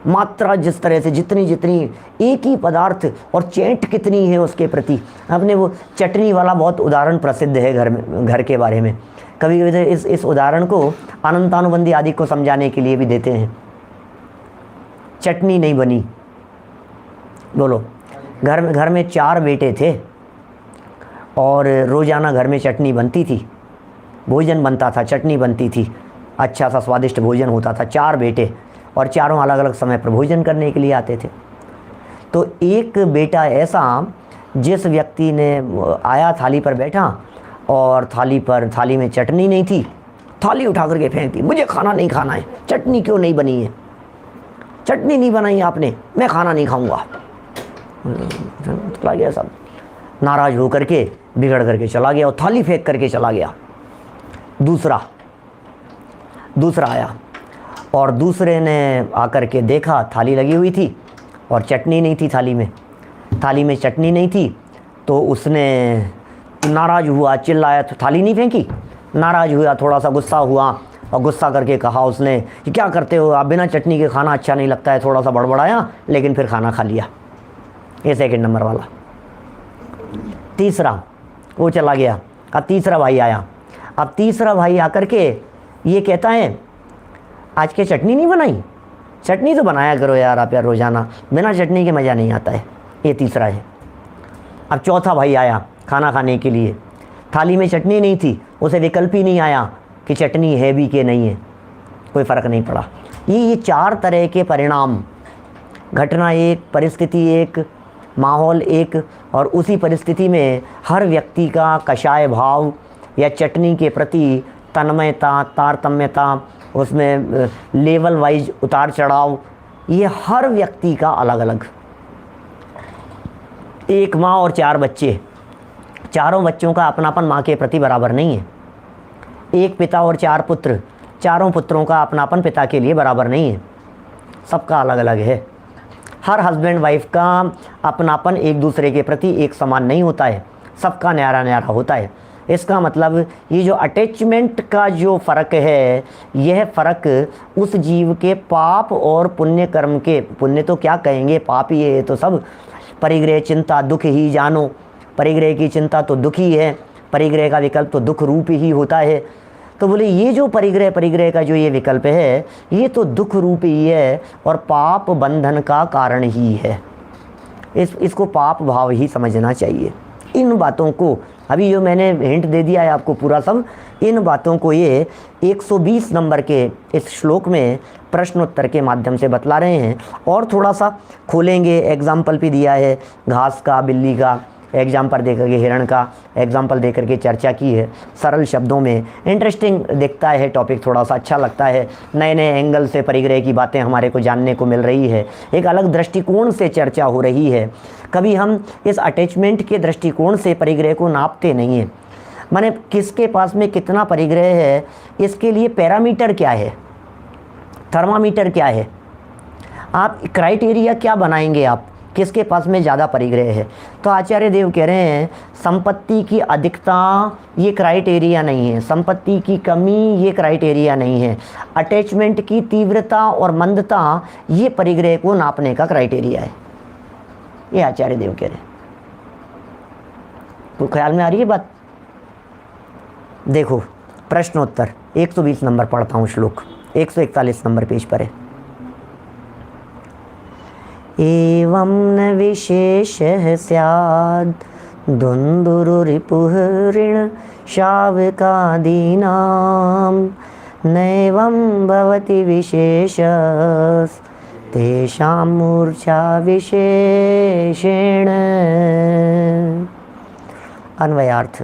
Speaker 1: मात्रा जिस तरह से जितनी जितनी एक ही पदार्थ और चेंट कितनी है उसके प्रति। आपने वो चटनी वाला बहुत उदाहरण प्रसिद्ध है घर के बारे में। कभी कभी इस उदाहरण को अनंतानुबंधी आदि को समझाने के लिए भी देते हैं। चटनी नहीं बनी, बोलो। घर में 4 बेटे थे और रोज़ाना घर में चटनी बनती थी, भोजन बनता था, चटनी बनती थी, अच्छा सा स्वादिष्ट भोजन होता था। 4 बेटे और चारों अलग अलग समय पर भोजन करने के लिए आते थे। तो एक बेटा ऐसा जिस व्यक्ति ने आया, थाली पर बैठा और थाली में चटनी नहीं थी, थाली उठा करके फेंक दी। मुझे खाना नहीं खाना है, चटनी क्यों नहीं बनी है, चटनी नहीं बनाई आपने, मैं खाना नहीं खाऊंगा। चला गया सब, नाराज होकर के बिगड़ करके चला गया और थाली फेंक करके चला गया। दूसरा आया और दूसरे ने आकर के देखा थाली लगी हुई थी और चटनी नहीं थी थाली में चटनी नहीं थी। तो उसने नाराज़ हुआ, चिल्लाया, तो थाली नहीं फेंकी, नाराज़ हुआ, थोड़ा सा गुस्सा हुआ और गुस्सा करके कहा उसने कि क्या करते हो आप, बिना चटनी के खाना अच्छा नहीं लगता है। थोड़ा सा बड़बड़ाया लेकिन फिर खाना खा लिया। ये 2nd नंबर वाला। तीसरा वो चला गया, अब तीसरा भाई आया। अब तीसरा भाई आकर के ये कहता है आज के चटनी नहीं बनाई, चटनी तो बनाया करो यार आप यार, रोज़ाना बिना चटनी के मज़ा नहीं आता है। ये तीसरा है। अब चौथा भाई आया खाना खाने के लिए, थाली में चटनी नहीं थी, उसे विकल्प ही नहीं आया कि चटनी है भी कि नहीं है, कोई फ़र्क नहीं पड़ा। ये 4 तरह के परिणाम, घटना एक, परिस्थिति एक, माहौल एक, और उसी परिस्थिति में हर व्यक्ति का कषाय भाव या चटनी के प्रति तन्मयता, तारतम्यता, उसमें लेवल वाइज उतार चढ़ाव, ये हर व्यक्ति का अलग अलग। एक माँ और 4 बच्चे, चारों बच्चों का अपनापन माँ के प्रति बराबर नहीं है। एक पिता और 4 पुत्र, चारों पुत्रों का अपनापन पिता के लिए बराबर नहीं है, सबका अलग अलग है। हर हस्बैंड वाइफ का अपनापन एक दूसरे के प्रति एक समान नहीं होता है, सबका न्यारा न्यारा होता है। इसका मतलब ये जो अटैचमेंट का जो फ़र्क है, यह फ़र्क उस जीव के पाप और पुण्य कर्म के, पुण्य तो क्या कहेंगे, पाप ही है तो सब। परिग्रह चिंता दुख ही जानो, परिग्रह की चिंता तो दुख ही है, परिग्रह का विकल्प तो दुख रूप ही होता है। तो बोले ये जो परिग्रह का जो ये विकल्प है, ये तो दुख रूप ही है और पाप बंधन का कारण ही है। इसको पाप भाव ही समझना चाहिए। इन बातों को अभी जो मैंने हिंट दे दिया है आपको पूरा सब, इन बातों को ये 120 नंबर के इस श्लोक में प्रश्नोत्तर के माध्यम से बतला रहे हैं। और थोड़ा सा खोलेंगे, एग्जाम्पल भी दिया है, घास का, बिल्ली का एग्जाम्पल दे करके, हिरण का एग्जाम्पल दे करके चर्चा की है सरल शब्दों में। इंटरेस्टिंग दिखता है टॉपिक, थोड़ा सा अच्छा लगता है। नए नए एंगल से परिग्रह की बातें हमारे को जानने को मिल रही है, एक अलग दृष्टिकोण से चर्चा हो रही है। कभी हम इस अटैचमेंट के दृष्टिकोण से परिग्रह को नापते नहीं हैं, माने किसके पास में कितना परिग्रह है, इसके लिए पैरामीटर क्या है, थर्मामीटर क्या है, आप क्राइटेरिया क्या बनाएंगे, आप किसके पास में ज़्यादा परिग्रह है। तो आचार्य देव कह रहे हैं संपत्ति की अधिकता ये क्राइटेरिया नहीं है, संपत्ति की कमी ये क्राइटेरिया नहीं है, अटैचमेंट की तीव्रता और मंदता ये परिग्रह को नापने का क्राइटेरिया है, ये आचार्य देव कह रहे हैं। तो ख्याल में आ रही है बात। देखो प्रश्नोत्तर 120 नंबर पढ़ता हूँ श्लोक, 141 नंबर पेज पर है। एवं न विशेषः स्याद् दुन्दुरुरिपुः ऋण शावकादीनां नैवं भवति विशेषस्तेषां मूर्छा विशेषेण। अन्वयार्थ।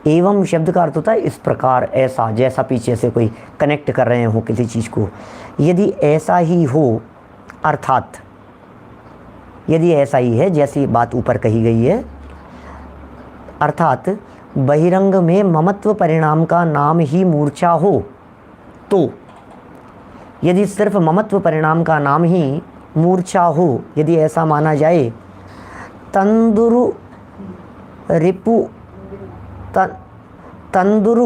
Speaker 1: एवं शब्द का अर्थ होता है इस प्रकार, ऐसा, जैसा पीछे से कोई कनेक्ट कर रहे हो किसी चीज़ को। यदि ऐसा ही हो, अर्थात यदि ऐसा ही है जैसी बात ऊपर कही गई है, अर्थात बहिरंग में ममत्व परिणाम का नाम ही मूर्छा हो, तो यदि सिर्फ ममत्व परिणाम का नाम ही मूर्छा हो, यदि ऐसा माना जाए, तंदुरु रिपु तंदुरु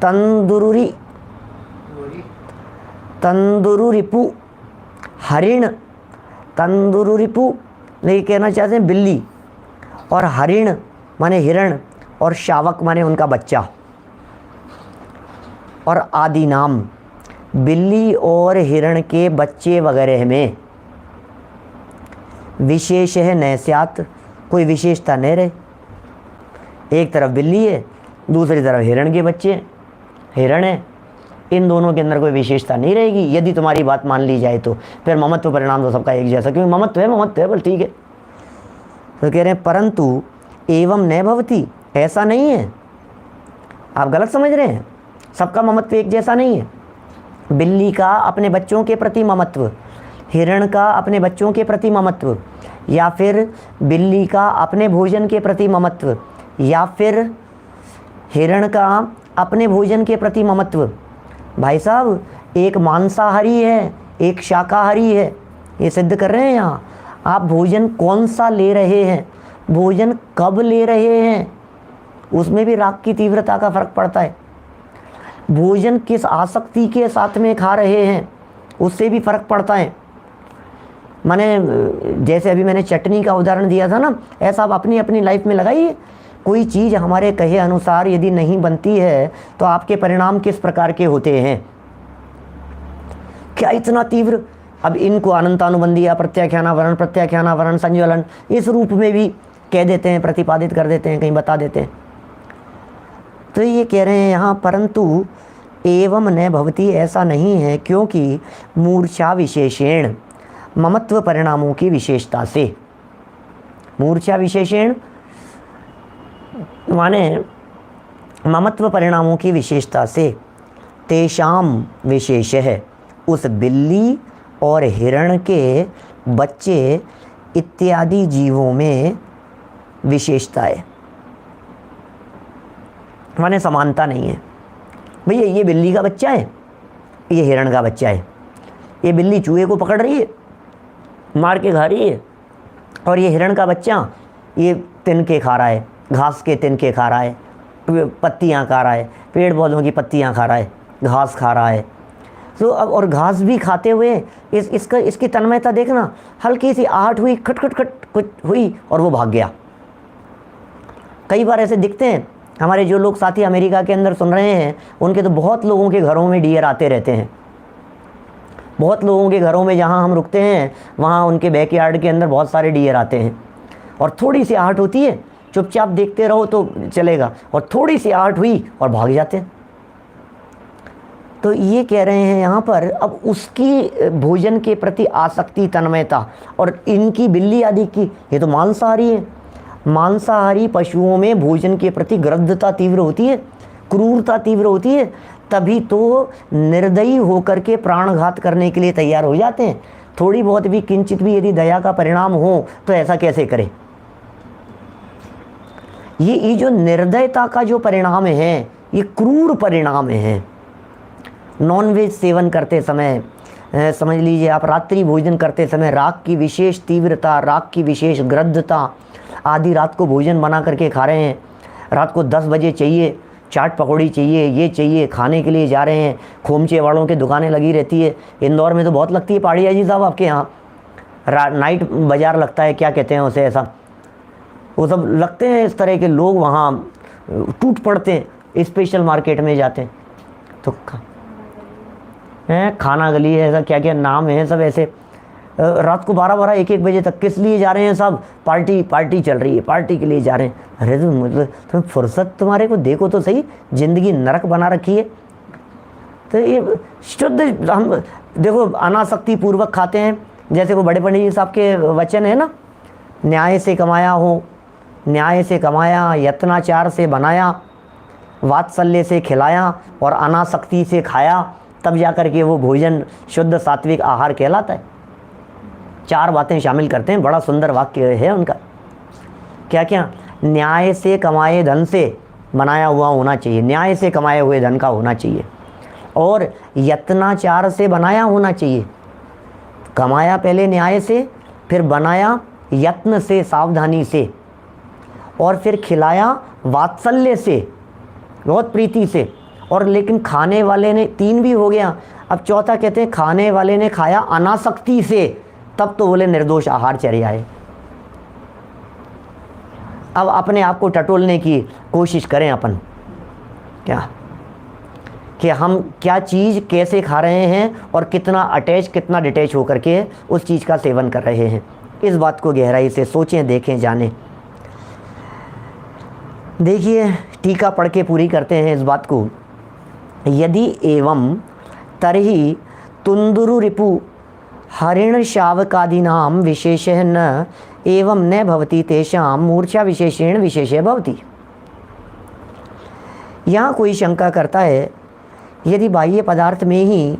Speaker 1: तंदुरुरी तंदुरुरिपु हरिण, तंदुरुरिपु नहीं कहना चाहते हैं बिल्ली, और हरिण माने हिरण, और शावक माने उनका बच्चा, और आदि नाम बिल्ली और हिरण के बच्चे वगैरह में विशेष है नैस्यात, कोई विशेषता नहीं रहे। एक तरफ बिल्ली है, दूसरी तरफ हिरण के बच्चे, हिरण है, इन दोनों के अंदर कोई विशेषता नहीं रहेगी यदि तुम्हारी बात मान ली जाए तो। फिर ममत्व परिणाम तो सबका एक जैसा, क्योंकि ममत्व है बल ठीक है। तो कह रहे हैं परंतु एवं न भवति, ऐसा नहीं है, आप गलत समझ रहे हैं, सबका ममत्व एक जैसा नहीं है। बिल्ली का अपने बच्चों के प्रति ममत्व, हिरण का अपने बच्चों के प्रति ममत्व, या फिर बिल्ली का अपने भोजन के प्रति ममत्व, या फिर हिरण का अपने भोजन के प्रति ममत्व। भाई साहब, एक मांसाहारी है, एक शाकाहारी है, ये सिद्ध कर रहे हैं यहाँ। आप भोजन कौन सा ले रहे हैं, भोजन कब ले रहे हैं, उसमें भी राग की तीव्रता का फर्क पड़ता है। भोजन किस आसक्ति के साथ में खा रहे हैं, उससे भी फर्क पड़ता है। माने जैसे अभी मैंने चटनी का उदाहरण दिया था ना, ऐसा आप अपनी अपनी लाइफ में लगाइए। कोई चीज़ हमारे कहे अनुसार यदि नहीं बनती है तो आपके परिणाम किस प्रकार के होते हैं, क्या इतना तीव्र। अब इनको अनंतानुबंधी या प्रत्याख्यानावरण, प्रत्याख्यानावरण, संज्वलन इस रूप में भी कह देते हैं, प्रतिपादित कर देते हैं, कहीं बता देते हैं। तो ये कह रहे हैं यहाँ परंतु एवं न भवति, ऐसा नहीं है, क्योंकि मूर्छा विशेषेण, ममत्व परिणामों की विशेषता से, मूर्छा विशेषेण माने ममत्व परिणामों की विशेषता से, तेषाम विशेष है, उस बिल्ली और हिरण के बच्चे इत्यादि जीवों में विशेषता है, माने समानता नहीं है। भैया ये बिल्ली का बच्चा है, ये हिरण का बच्चा है, ये बिल्ली चूहे को पकड़ रही है, मार के खा रही है, और ये हिरण का बच्चा ये तिनके खा रहा है, घास के तिनके खा रहा है, पत्तियाँ खा रहा है, पेड़ पौधों की पत्तियाँ खा रहा है, घास खा रहा है। तो अब और घास भी खाते हुए इसकी तन्मयता देखना, हल्की सी आहट हुई, खट खट खट कुछ हुई और वो भाग गया। कई बार ऐसे दिखते हैं, हमारे जो लोग साथी अमेरिका के अंदर सुन रहे हैं, उनके तो बहुत लोगों के घरों में डियर आते रहते हैं। बहुत लोगों के घरों में जहाँ हम रुकते हैं वहाँ उनके बैकयार्ड के अंदर बहुत सारे डियर आते हैं, और थोड़ी सी आहट होती है, चुपचाप देखते रहो तो चलेगा, और थोड़ी सी आहट हुई और भाग जाते हैं। तो ये कह रहे हैं यहाँ पर, अब उसकी भोजन के प्रति आसक्ति, तन्मयता, और इनकी बिल्ली आदि की, ये तो मांसाहारी है, मांसाहारी पशुओं में भोजन के प्रति ग्रद्धता तीव्र होती है, क्रूरता तीव्र होती है, तभी तो निर्दयी होकर के प्राणघात करने के लिए तैयार हो जाते हैं। थोड़ी बहुत भी, किंचित भी यदि दया का परिणाम हो तो ऐसा कैसे करें। ये जो निर्दयता का जो परिणाम है, ये क्रूर परिणाम है। नॉनवेज सेवन करते समय, समझ लीजिए आप रात्रि भोजन करते समय राग की विशेष तीव्रता, राग की विशेष ग्रद्धता आदि, रात को भोजन बना करके खा रहे हैं, रात को 10 बजे चाहिए, चाट पकौड़ी चाहिए, ये चाहिए, खाने के लिए जा रहे हैं, खोमचे वालों की दुकानें लगी रहती है। इंदौर में तो बहुत लगती है पहाड़िया जी साहब आपके यहाँ, नाइट बाज़ार लगता है, क्या कहते हैं उसे, ऐसा वो सब लगते हैं। इस तरह के लोग वहाँ टूट पड़ते हैं, स्पेशल मार्केट में जाते हैं। तो खाना गली है, ऐसा क्या क्या नाम है सब, ऐसे रात को 12-12, 1-1 बजे तक किस लिए जा रहे हैं सब, पार्टी चल रही है, पार्टी के लिए जा रहे हैं। अरे तुम फुर्सत तुम्हारे को देखो तो सही, ज़िंदगी नरक बना रखी है। तो ये शुद्ध, हम देखो अनासक्ति पूर्वक खाते हैं, जैसे वो बड़े पंडित जी साहब के वचन है ना, न्याय से कमाया हो, न्याय से कमाया, यत्नाचार से बनाया, वात्सल्य से खिलाया और अनासक्ति से खाया, तब जाकर के वो भोजन शुद्ध सात्विक आहार कहलाता है। 4 बातें शामिल करते हैं, बड़ा सुंदर वाक्य है उनका। क्या क्या? न्याय से कमाए धन से बनाया हुआ होना चाहिए, न्याय से कमाए हुए धन का होना चाहिए, और यत्नाचार से बनाया होना चाहिए। कमाया पहले न्याय से, फिर बनाया यत्न से, सावधानी से, और फिर खिलाया वात्सल्य से, बहुत प्रीति से, और लेकिन खाने वाले ने, 3 भी हो गया, अब चौथा कहते हैं खाने वाले ने खाया अनासक्ति से, तब तो बोले निर्दोष आहारचर्या है। अब अपने आप को टटोलने की कोशिश करें अपन, क्या कि हम क्या चीज़ कैसे खा रहे हैं और कितना अटैच कितना डिटैच होकर के उस चीज़ का सेवन कर रहे हैं। इस बात को गहराई से सोचें, देखें, जानें। देखिए टीका पढ़ के पूरी करते हैं इस बात को। यदि एवं तरहि तुंदुरु रिपु हरिण शावकादीनाम विशेष न एवं न भवति तेषां मूर्छा विशेषेण विशेषे भवति। यहाँ कोई शंका करता है, यदि बाह्य पदार्थ में ही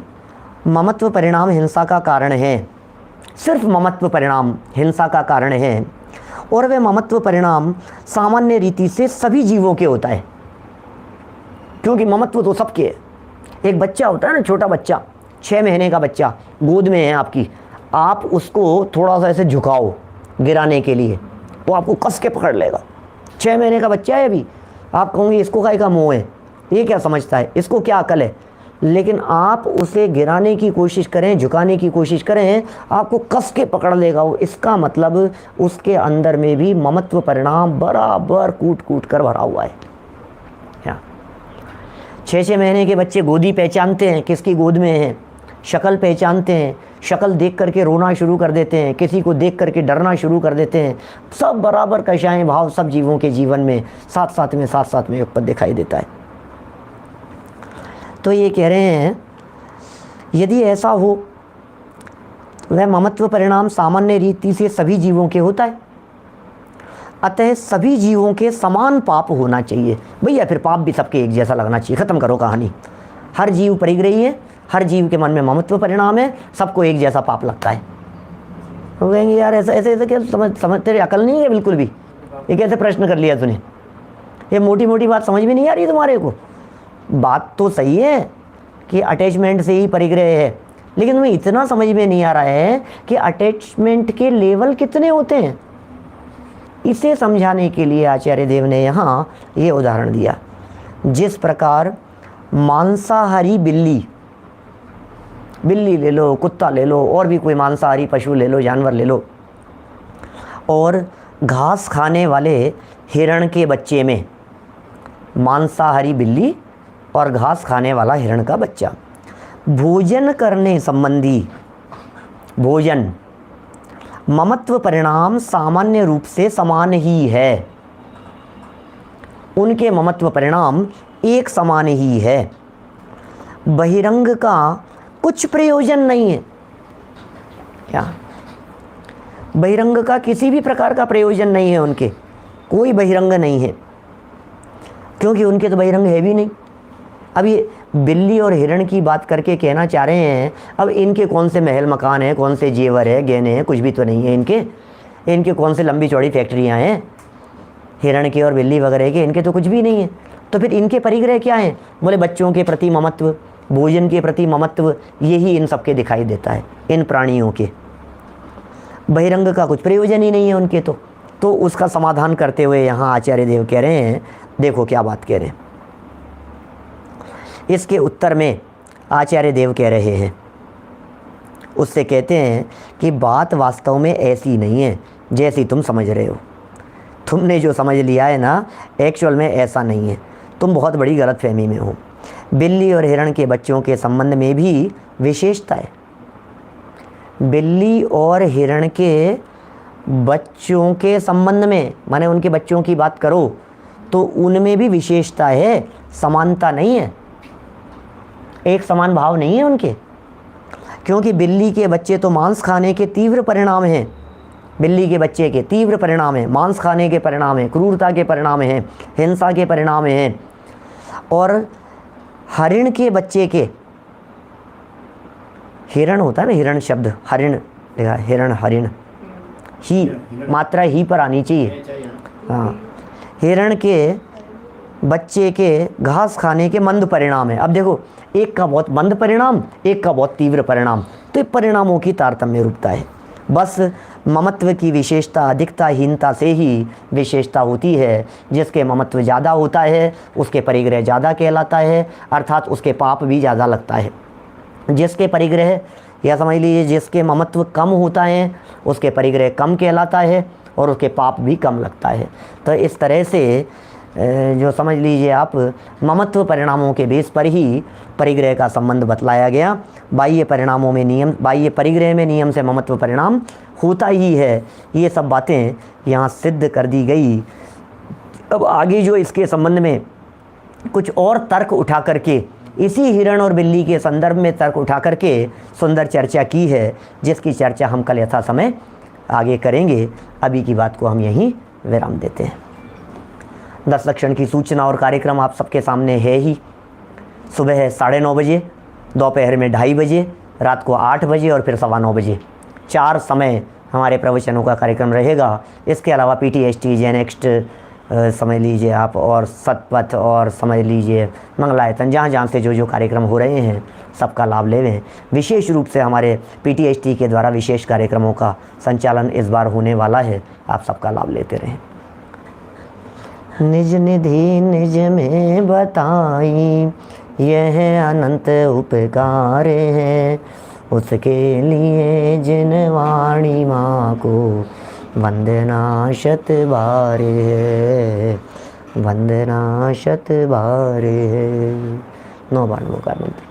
Speaker 1: ममत्व परिणाम हिंसा का कारण है, सिर्फ ममत्व परिणाम हिंसा का कारण है, और वह ममत्व परिणाम सामान्य रीति से सभी जीवों के होता है, क्योंकि ममत्व तो सबके है। एक बच्चा होता है ना, छोटा बच्चा, 6 महीने का बच्चा गोद में है आपकी, आप उसको थोड़ा सा ऐसे झुकाओ गिराने के लिए, वो आपको कस के पकड़ लेगा। 6 महीने का बच्चा है अभी, आप कहोगे इसको काहे का मोह है, ये क्या समझता है, इसको क्या अकल है, लेकिन आप उसे गिराने की कोशिश करें, झुकाने की कोशिश करें, आपको कस के पकड़ लेगा वो। इसका मतलब उसके अंदर में भी ममत्व परिणाम बराबर कूट कूट कर भरा हुआ है। 6 महीने के बच्चे गोदी पहचानते हैं किसकी गोद में है, शक्ल पहचानते हैं, शक्ल देख करके रोना शुरू कर देते हैं, किसी को देख करके डरना शुरू कर देते हैं। सब बराबर कशाएं भाव सब जीवों के जीवन में साथ साथ में युगपत दिखाई देता है। तो ये कह रहे हैं यदि ऐसा हो, वह ममत्व परिणाम सामान्य रीति से सभी जीवों के होता है, अतः सभी जीवों के समान पाप होना चाहिए। भैया फिर पाप भी सबके एक जैसा लगना चाहिए, ख़त्म करो कहानी। हर जीव परिग्रही है, हर जीव के मन में ममत्व परिणाम है, सबको एक जैसा पाप लगता है। वो कहेंगे यार ऐसा ऐसे क्या समझ तेरे अकल नहीं है बिल्कुल भी, ये कैसे प्रश्न कर लिया तूने, ये मोटी मोटी बात समझ में नहीं आ रही तुम्हारे को। बात तो सही है कि अटैचमेंट से ही परिग्रह है, लेकिन तुम्हें इतना समझ में नहीं आ रहा है कि अटैचमेंट के लेवल कितने होते हैं। इसे समझाने के लिए आचार्य देव ने यहाँ ये उदाहरण दिया। जिस प्रकार मांसाहारी बिल्ली ले लो, कुत्ता ले लो, और भी कोई मांसाहारी पशु ले लो, जानवर ले लो, और घास खाने वाले हिरण के बच्चे में मांसाहारी बिल्ली और घास खाने वाला हिरण का बच्चा भोजन करने संबंधी भोजन ममत्व परिणाम सामान्य रूप से समान ही है। उनके ममत्व परिणाम एक समान ही है। बहिरंग का कुछ प्रयोजन नहीं है। क्या बहिरंग का किसी भी प्रकार का प्रयोजन नहीं है, उनके कोई बहिरंग नहीं है, क्योंकि उनके तो बहिरंग है भी नहीं। अब ये बिल्ली और हिरण की बात करके कहना चाह रहे हैं, अब इनके कौन से महल मकान है, कौन से जेवर है, गहने हैं, कुछ भी तो नहीं है इनके कौन से लंबी चौड़ी फैक्ट्रियां हैं हिरण के और बिल्ली वगैरह के, इनके तो कुछ भी नहीं है। तो फिर इनके परिग्रह क्या हैं? बोले बच्चों के प्रति ममत्व, भोजन के प्रति ममत्व, यही इन सबके दिखाई देता है, इन प्राणियों के। बहिरंग का कुछ प्रयोजन ही नहीं है उनके। तो उसका समाधान करते हुए यहाँ आचार्य देव कह रहे हैं, देखो क्या बात कह रहे हैं। इसके उत्तर में आचार्य देव कह रहे हैं, उससे कहते हैं कि बात वास्तव में ऐसी नहीं है जैसी तुम समझ रहे हो। तुमने जो समझ लिया है ना, एक्चुअल में ऐसा नहीं है, तुम बहुत बड़ी गलतफहमी में हो। बिल्ली और हिरण के बच्चों के संबंध में भी विशेषता है। बिल्ली और हिरण के बच्चों के संबंध में, माने उनके बच्चों की बात करो तो उनमें भी विशेषता है, समानता नहीं है, एक समान भाव नहीं है उनके। क्योंकि बिल्ली के बच्चे तो मांस खाने के तीव्र परिणाम हैं, बिल्ली के बच्चे के तीव्र परिणाम हैं, मांस खाने के परिणाम हैं, क्रूरता के परिणाम हैं, हिंसा के परिणाम हैं। और हरिण के बच्चे के, हिरण होता है ना, हिरण शब्द, हरिण देखा, हिरण हरिण, ही मात्रा ही पर आनी चाहिए। हाँ, हिरण के बच्चे के घास खाने के मंद परिणाम है। अब देखो, एक का बहुत मंद परिणाम, एक का बहुत तीव्र परिणाम, तो ये परिणामों की तारतम्य रूपता है। बस ममत्व की विशेषता अधिकताहीनता से ही विशेषता होती है। जिसके ममत्व ज़्यादा होता है उसके परिग्रह ज़्यादा कहलाता है, अर्थात उसके पाप भी ज़्यादा लगता है। जिसके परिग्रह, या समझ लीजिए जिसके ममत्व कम होता है उसके परिग्रह कम कहलाता है और उसके पाप भी कम लगता है। तो इस तरह से जो समझ लीजिए आप ममत्व परिणामों के बेस पर ही परिग्रह का संबंध बतलाया गया। बाह्य परिणामों में नियम, बाह्य परिग्रह में नियम से ममत्व परिणाम होता ही है। ये सब बातें यहाँ सिद्ध कर दी गई। अब आगे जो इसके संबंध में कुछ और तर्क उठा करके, इसी हिरण और बिल्ली के संदर्भ में तर्क उठा करके सुंदर चर्चा की है, जिसकी चर्चा हम कल यथा समय आगे करेंगे। अभी की बात को हम यहीं विराम देते हैं। 10 लक्षण की सूचना और कार्यक्रम आप सबके सामने है ही। सुबह है 9:30 बजे, दोपहर में 2:30 बजे, रात को 8 बजे और फिर 9:15 बजे। 4 समय हमारे प्रवचनों का कार्यक्रम रहेगा। इसके अलावा PTST, जेनेक्स्ट समझ लीजिए आप, और सतपथ, और समझ लीजिए मंगलायतन, जहाँ जहाँ से जो जो कार्यक्रम हो रहे हैं सबका लाभ लेवें। विशेष रूप से हमारे PTST के द्वारा विशेष कार्यक्रमों का संचालन इस बार होने वाला है, आप सबका लाभ लेते रहें। निज निधि निज में बताई यह अनंत उपकार है, उसके लिए जिन वाणी माँ को वंदना शत बार है, वंदना शत बार है। 9 बार का मंत्र।